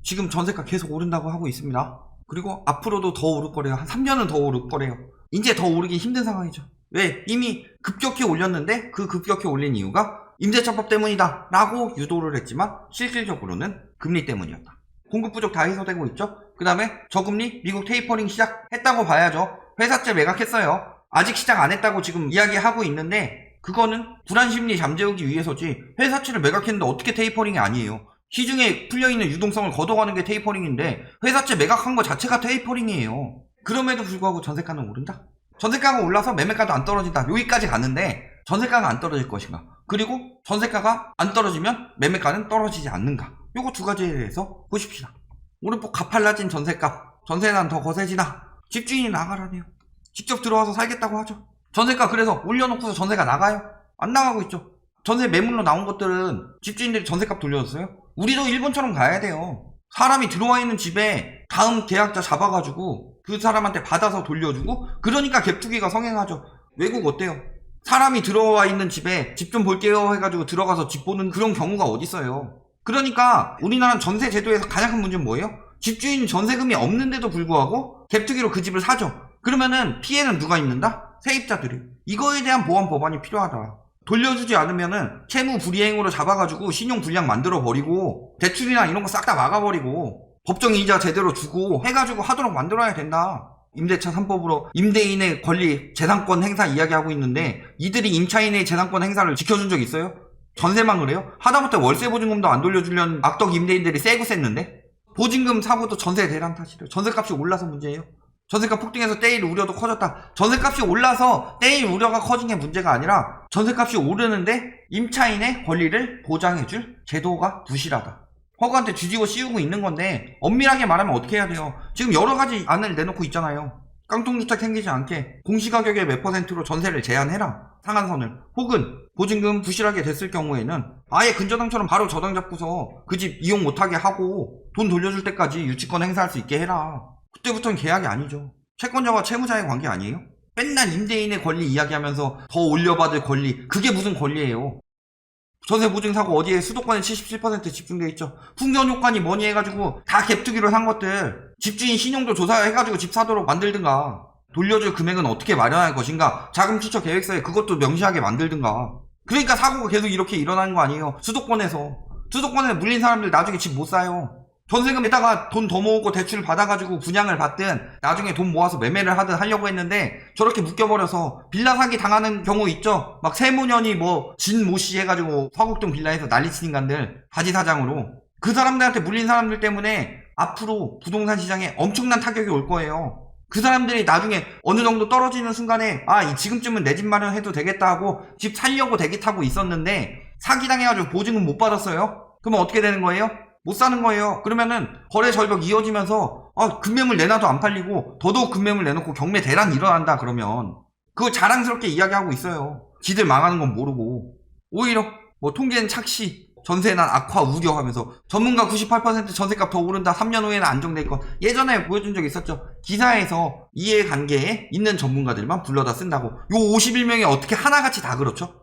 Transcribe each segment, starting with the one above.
지금 전세가 계속 오른다고 하고 있습니다. 그리고 앞으로도 더 오를 거래요. 한 3년은 더 오를 거래요. 이제 더 오르기 힘든 상황이죠. 왜? 이미 급격히 올렸는데 그 급격히 올린 이유가 임대차법 때문이다 라고 유도를 했지만 실질적으로는 금리 때문이었다. 공급 부족 다 해소되고 있죠. 그 다음에 저금리 미국 테이퍼링 시작했다고 봐야죠. 회사채 매각했어요. 아직 시작 안 했다고 지금 이야기하고 있는데 그거는 불안심리 잠재우기 위해서지 회사채를 매각했는데 어떻게 테이퍼링이 아니에요. 시중에 풀려있는 유동성을 걷어가는 게 테이퍼링인데 회사채 매각한 거 자체가 테이퍼링이에요. 그럼에도 불구하고 전세가는 오른다? 전세가가 올라서 매매가도 안 떨어진다. 여기까지 갔는데 전세가가 안 떨어질 것인가? 그리고 전세가가 안 떨어지면 매매가는 떨어지지 않는가? 요거 두 가지에 대해서 보십시다. 오른폭 가팔라진 전세값, 전세난 더 거세지다. 집주인이 나가라네요. 직접 들어와서 살겠다고 하죠. 전세가 그래서 올려놓고서 전세가 나가요? 안 나가고 있죠. 전세 매물로 나온 것들은 집주인들이 전세값 돌려줬어요. 우리도 일본처럼 가야 돼요. 사람이 들어와 있는 집에 다음 계약자 잡아가지고 그 사람한테 받아서 돌려주고 그러니까 갭투기가 성행하죠. 외국 어때요? 사람이 들어와 있는 집에 집 좀 볼게요 해가지고 들어가서 집 보는 그런 경우가 어딨어요. 그러니까 우리나라 전세 제도에서 가장 큰 문제는 뭐예요? 집주인 전세금이 없는데도 불구하고 갭투기로 그 집을 사죠. 그러면은 피해는 누가 입는다? 세입자들이. 이거에 대한 보완 법안이 필요하다. 돌려주지 않으면은 채무 불이행으로 잡아가지고 신용 불량 만들어 버리고 대출이나 이런 거 싹 다 막아버리고 법정 이자 제대로 주고 해가지고 하도록 만들어야 된다. 임대차 3법으로 임대인의 권리 재산권 행사 이야기하고 있는데 이들이 임차인의 재산권 행사를 지켜준 적 있어요? 전세만 그래요? 하다못해 월세 보증금도 안 돌려주려는 악덕 임대인들이 세고 셌는데 보증금 사고도 전세 대란 탓이래요. 전세값이 올라서 문제예요. 전세값 폭등해서 떼일 우려도 커졌다. 전세값이 올라서 떼일 우려가 커진 게 문제가 아니라 전세값이 오르는데 임차인의 권리를 보장해줄 제도가 부실하다. 허구한테 뒤집어 씌우고 있는 건데 엄밀하게 말하면 어떻게 해야 돼요? 지금 여러 가지 안을 내놓고 있잖아요. 깡통주택 생기지 않게 공시가격의 몇 %로 전세를 제한해라. 상한선을. 혹은 보증금 부실하게 됐을 경우에는 아예 근저당처럼 바로 저당 잡고서 그 집 이용 못하게 하고 돈 돌려줄 때까지 유치권 행사할 수 있게 해라. 그때부터는 계약이 아니죠. 채권자와 채무자의 관계 아니에요? 맨날 임대인의 권리 이야기하면서 더 올려받을 권리, 그게 무슨 권리예요? 전세 보증 사고 어디에 수도권에 77% 집중돼 있죠. 풍전효과니 뭐니 해가지고 다 갭투기로 산 것들 집주인 신용도 조사해가지고 집 사도록 만들든가 돌려줄 금액은 어떻게 마련할 것인가 자금 추적 계획서에 그것도 명시하게 만들든가. 그러니까 사고가 계속 이렇게 일어나는 거 아니에요. 수도권에 물린 사람들 나중에 집 못 사요. 전세금에다가 돈 더 모으고 대출 받아가지고 분양을 받든 나중에 돈 모아서 매매를 하든 하려고 했는데 저렇게 묶여버려서 빌라 사기 당하는 경우 있죠. 막 세무년이 뭐 진모씨 해가지고 서국동 빌라에서 난리친 인간들 바지사장으로 그 사람들한테 물린 사람들 때문에 앞으로 부동산 시장에 엄청난 타격이 올 거예요. 그 사람들이 나중에 어느 정도 떨어지는 순간에 지금쯤은 내 집 마련해도 되겠다 하고 집 살려고 대기 타고 있었는데 사기당해가지고 보증금 못 받았어요. 그러면 어떻게 되는 거예요? 못 사는 거예요. 그러면은 거래 절벽 이어지면서 급매물 내놔도 안 팔리고 더더욱 급매물 내놓고 경매 대란 일어난다 그러면 그거 자랑스럽게 이야기하고 있어요. 지들 망하는 건 모르고 오히려 뭐 통계는 착시 전세난 악화 우려하면서 전문가 98% 전세값 더 오른다 3년 후에는 안정될 것 예전에 보여준 적 있었죠. 기사에서 이해관계에 있는 전문가들만 불러다 쓴다고. 요 51명이 어떻게 하나같이 다 그렇죠?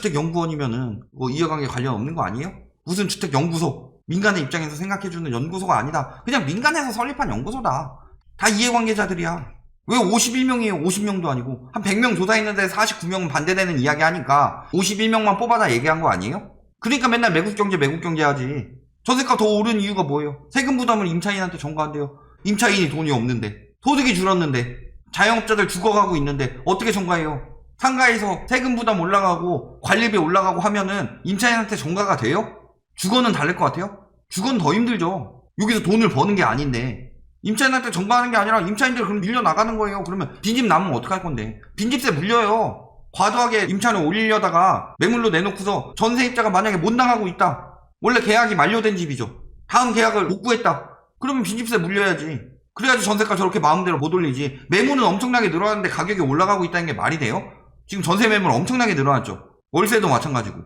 민간주택연구원이면은 뭐 이해관계 관련 없는 거 아니에요? 무슨 주택연구소 민간의 입장에서 생각해주는 연구소가 아니다. 그냥 민간에서 설립한 연구소다. 다 이해관계자들이야. 왜 51명이에요? 50명도 아니고. 한 100명 조사했는데 49명은 반대되는 이야기 하니까 51명만 뽑아다 얘기한 거 아니에요? 그러니까 맨날 매국경제 하지. 전세가 더 오른 이유가 뭐예요? 세금 부담을 임차인한테 전가한대요. 임차인이 돈이 없는데 소득이 줄었는데 자영업자들 죽어가고 있는데 어떻게 전가해요? 상가에서 세금 부담 올라가고 관리비 올라가고 하면은 임차인한테 전가가 돼요? 주거는 다를 것 같아요? 주거는 더 힘들죠. 여기서 돈을 버는 게 아닌데 임차인한테 전가하는 게 아니라 임차인들 그럼 밀려나가는 거예요. 그러면 빈집 남으면 어떡할 건데? 빈집세 물려요. 과도하게 임차인을 올리려다가 매물로 내놓고서 전세입자가 만약에 못 나가고 있다. 원래 계약이 만료된 집이죠. 다음 계약을 못 구했다. 그러면 빈집세 물려야지. 그래야지 전세가 저렇게 마음대로 못 올리지. 매물은 엄청나게 늘어났는데 가격이 올라가고 있다는 게 말이 돼요? 지금 전세 매물 엄청나게 늘어났죠. 월세도 마찬가지고.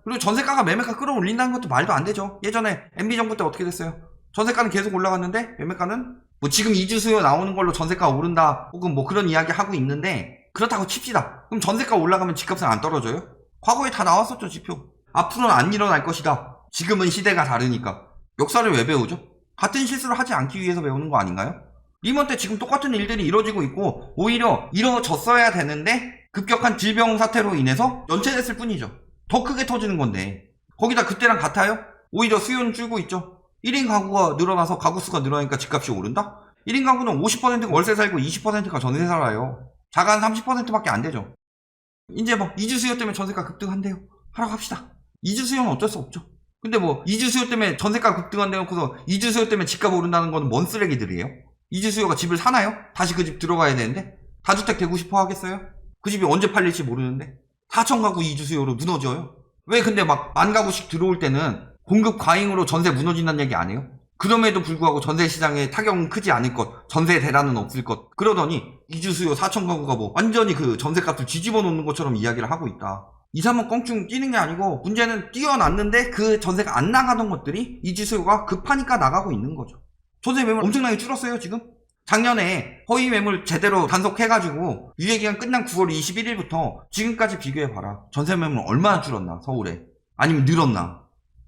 그리고 전세가가 매매가 끌어올린다는 것도 말도 안 되죠. 예전에 MB정부 때 어떻게 됐어요? 전세가는 계속 올라갔는데 매매가는 뭐 지금 이주수요 나오는 걸로 전세가 오른다 혹은 뭐 그런 이야기 하고 있는데 그렇다고 칩시다. 그럼 전세가 올라가면 집값은 안 떨어져요? 과거에 다 나왔었죠, 지표. 앞으로는 안 일어날 것이다. 지금은 시대가 다르니까. 역사를 왜 배우죠? 같은 실수를 하지 않기 위해서 배우는 거 아닌가요? 리먼 때 지금 똑같은 일들이 이루어지고 있고 오히려 이루어졌어야 되는데 급격한 질병 사태로 인해서 연체됐을 뿐이죠. 더 크게 터지는 건데 거기다 그때랑 같아요? 오히려 수요는 줄고 있죠. 1인 가구가 늘어나서 가구 수가 늘어나니까 집값이 오른다? 1인 가구는 50%가 월세 살고 20%가 전세 살아요. 자가 한 30%밖에 안 되죠. 이제 뭐 이주 수요 때문에 전세가 급등한대요. 하라고 합시다. 이주 수요는 어쩔 수 없죠. 근데 뭐 이주 수요 때문에 전세가 급등한다고 해놓고서 이주 수요 때문에 집값 오른다는 건 뭔 쓰레기들이에요? 이주 수요가 집을 사나요? 다시 그 집 들어가야 되는데 다주택 되고 싶어 하겠어요? 그 집이 언제 팔릴지 모르는데 4천 가구 이주 수요로 무너져요. 왜 근데 막 만 가구씩 들어올 때는 공급 과잉으로 전세 무너진다는 얘기 안 해요? 그럼에도 불구하고 전세 시장에 타격은 크지 않을 것, 전세 대란은 없을 것. 그러더니 이주 수요 4천 가구가 뭐 완전히 그 전세값을 뒤집어 놓는 것처럼 이야기를 하고 있다. 2, 3억 껑충 뛰는 게 아니고 문제는 뛰어났는데 그 전세가 안 나가던 것들이 이주 수요가 급하니까 나가고 있는 거죠. 전세 매물 엄청나게 줄었어요 지금. 작년에 허위 매물 제대로 단속해가지고 유예기간 끝난 9월 21일부터 지금까지 비교해봐라. 전세 매물 얼마나 줄었나 서울에. 아니면 늘었나.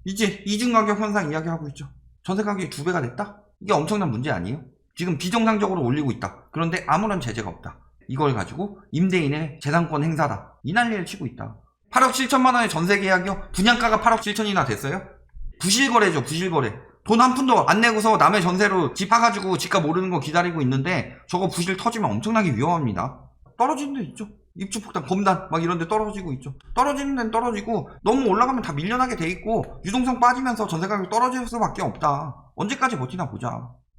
이제 이중가격 현상 이야기하고 있죠. 전세 가격이 2배가 됐다? 이게 엄청난 문제 아니에요? 지금 비정상적으로 올리고 있다. 그런데 아무런 제재가 없다. 이걸 가지고 임대인의 재산권 행사다. 이 난리를 치고 있다. 8억 7천만 원의 전세 계약이요? 분양가가 8억 7천이나 됐어요? 부실거래죠, 부실거래. 돈 한 푼도 안 내고서 남의 전세로 집 사가지고 집값 오르는 거 기다리고 있는데 저거 부실 터지면 엄청나게 위험합니다. 떨어지는 데 있죠. 입주폭탄, 검단 막 이런 데 떨어지고 있죠. 떨어지는 데는 떨어지고 너무 올라가면 다 밀려나게 돼 있고 유동성 빠지면서 전세 가격 떨어질 수밖에 없다. 언제까지 버티나 보자.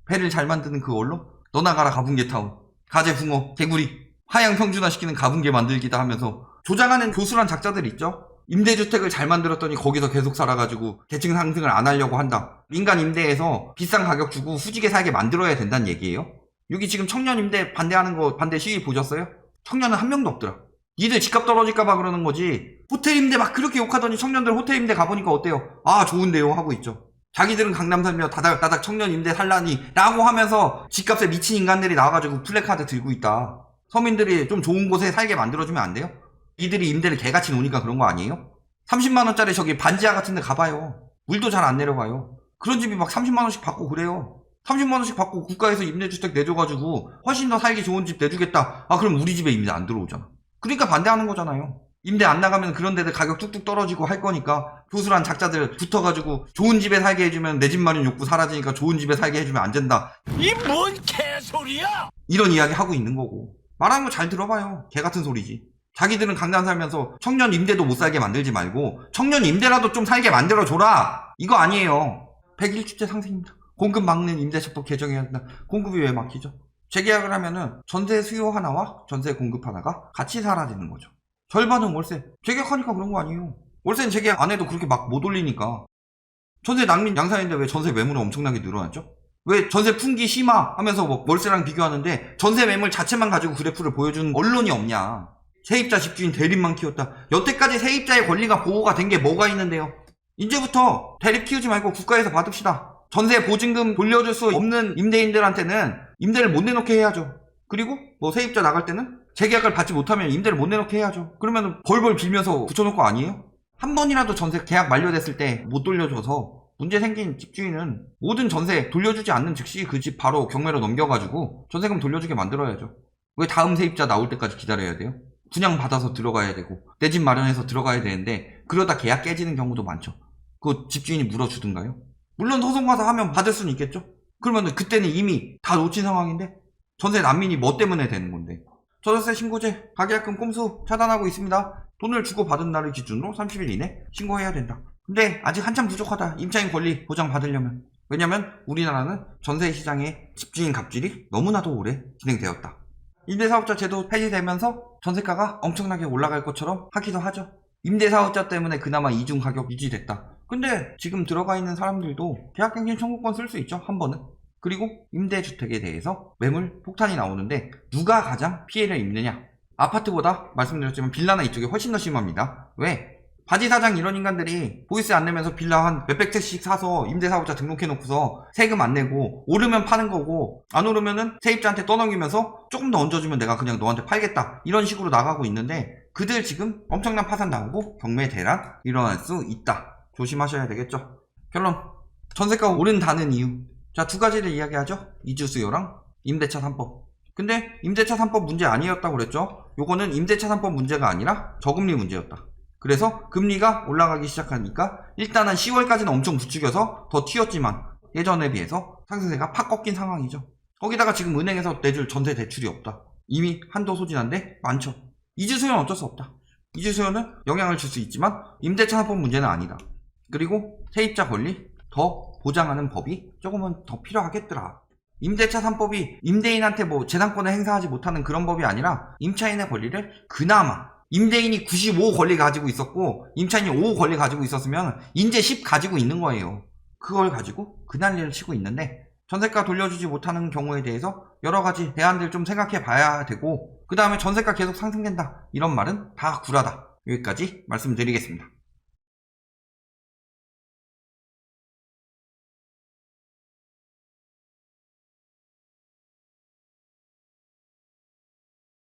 배를 잘 만드는 그 언론? 너나 가라 가분개타운. 가재 붕어, 개구리, 하향 평준화시키는 가분개 만들기다 하면서 조장하는 교수란 작자들 있죠. 임대주택을 잘 만들었더니 거기서 계속 살아가지고 계층 상승을 안 하려고 한다. 민간 임대에서 비싼 가격 주고 후지게 살게 만들어야 된다는 얘기예요. 여기 지금 청년 임대 반대하는 거 반대 시위 보셨어요? 청년은 한 명도 없더라. 니들 집값 떨어질까봐 그러는 거지. 호텔 임대 막 그렇게 욕하더니 청년들 호텔 임대 가보니까 어때요? 아 좋은데요 하고 있죠. 자기들은 강남 살며 다닥다닥 청년 임대 살라니 라고 하면서 집값에 미친 인간들이 나와가지고 플래카드 들고 있다. 서민들이 좀 좋은 곳에 살게 만들어주면 안 돼요? 이들이 임대를 개같이 노니까 그런 거 아니에요? 30만원짜리 저기 반지하 같은 데 가봐요. 물도 잘 안 내려가요. 그런 집이 막 30만원씩 받고 그래요. 30만원씩 받고 국가에서 임대주택 내줘가지고 훨씬 더 살기 좋은 집 내주겠다. 아 그럼 우리 집에 임대 안 들어오잖아. 그러니까 반대하는 거잖아요. 임대 안 나가면 그런 데들 가격 뚝뚝 떨어지고 할 거니까 교수란 작자들 붙어가지고 좋은 집에 살게 해주면 내 집 마련 욕구 사라지니까 좋은 집에 살게 해주면 안 된다. 이 뭔 개소리야! 이런 이야기 하고 있는 거고. 말하는 거 잘 들어봐요. 개 같은 소리지. 자기들은 강남 살면서 청년 임대도 못 살게 만들지 말고 청년 임대라도 좀 살게 만들어줘라. 이거 아니에요. 101주택 상승입니다. 공급 막는 임대차법 개정해야 된다. 공급이 왜 막히죠? 재계약을 하면은 전세 수요 하나와 전세 공급 하나가 같이 사라지는 거죠. 절반은 월세. 재계약하니까 그런 거 아니에요. 월세는 재계약 안 해도 그렇게 막 못 올리니까. 전세 난민 양산인데 왜 전세 매물이 엄청나게 늘어났죠? 왜 전세 풍기 심화 하면서 뭐 월세랑 비교하는데 전세 매물 자체만 가지고 그래프를 보여주는 언론이 없냐. 세입자 집주인 대립만 키웠다. 여태까지 세입자의 권리가 보호가 된 게 뭐가 있는데요? 이제부터 대립 키우지 말고 국가에서 받읍시다. 전세 보증금 돌려줄 수 없는 임대인들한테는 임대를 못 내놓게 해야죠. 그리고 뭐 세입자 나갈 때는 재계약을 받지 못하면 임대를 못 내놓게 해야죠. 그러면 벌벌 빌면서 붙여놓을 거 아니에요? 한 번이라도 전세 계약 만료됐을 때 못 돌려줘서 문제 생긴 집주인은 모든 전세 돌려주지 않는 즉시 그 집 바로 경매로 넘겨가지고 전세금 돌려주게 만들어야죠. 왜 다음 세입자 나올 때까지 기다려야 돼요? 분양받아서 들어가야 되고 내 집 마련해서 들어가야 되는데 그러다 계약 깨지는 경우도 많죠. 그거 집주인이 물어주든가요? 물론 소송 가서 하면 받을 수는 있겠죠. 그러면 그때는 이미 다 놓친 상황인데 전세 난민이 뭐 때문에 되는 건데. 저전세 신고제, 가계약금 꼼수 차단하고 있습니다. 돈을 주고 받은 날을 기준으로 30일 이내 신고해야 된다. 근데 아직 한참 부족하다. 임차인 권리 보장 받으려면. 왜냐면 우리나라는 전세 시장의 집주인 갑질이 너무나도 오래 진행되었다. 임대사업자 제도 폐지되면서 전세가가 엄청나게 올라갈 것처럼 하기도 하죠. 임대사업자 때문에 그나마 이중 가격 유지됐다. 근데 지금 들어가 있는 사람들도 계약갱신 청구권 쓸 수 있죠. 한 번은. 그리고 임대주택에 대해서 매물 폭탄이 나오는데 누가 가장 피해를 입느냐? 아파트보다 말씀드렸지만 빌라나 이쪽이 훨씬 더 심합니다. 왜? 바지사장 이런 인간들이 보이스 안 내면서 빌라 한 몇백 채씩 사서 임대사업자 등록해놓고서 세금 안 내고 오르면 파는 거고 안 오르면은 세입자한테 떠넘기면서 조금 더 얹어주면 내가 그냥 너한테 팔겠다 이런 식으로 나가고 있는데 그들 지금 엄청난 파산 나오고 경매 대란 일어날 수 있다. 조심하셔야 되겠죠. 결론 전세가 오른다는 이유 자 2가지를 이야기하죠. 이주수요랑 임대차 3법. 근데 임대차 3법 문제 아니었다고 그랬죠. 요거는 임대차 3법 문제가 아니라 저금리 문제였다. 그래서 금리가 올라가기 시작하니까 일단은 10월까지는 엄청 부추겨서 더 튀었지만 예전에 비해서 상승세가 팍 꺾인 상황이죠. 거기다가 지금 은행에서 내줄 전세 대출이 없다. 이미 한도 소진한데 많죠. 이주수요는 어쩔 수 없다. 이주수요는 영향을 줄 수 있지만 임대차 3법 문제는 아니다. 그리고 세입자 권리 더 보장하는 법이 조금은 더 필요하겠더라. 임대차 3법이 임대인한테 뭐 재산권을 행사하지 못하는 그런 법이 아니라 임차인의 권리를 그나마 임대인이 95 권리 가지고 있었고 임차인이 5 권리 가지고 있었으면 인제 10 가지고 있는 거예요. 그걸 가지고 그 난리를 치고 있는데 전세가 돌려주지 못하는 경우에 대해서 여러 가지 대안들 좀 생각해 봐야 되고 그 다음에 전세가 계속 상승된다 이런 말은 다 구라다. 여기까지 말씀드리겠습니다.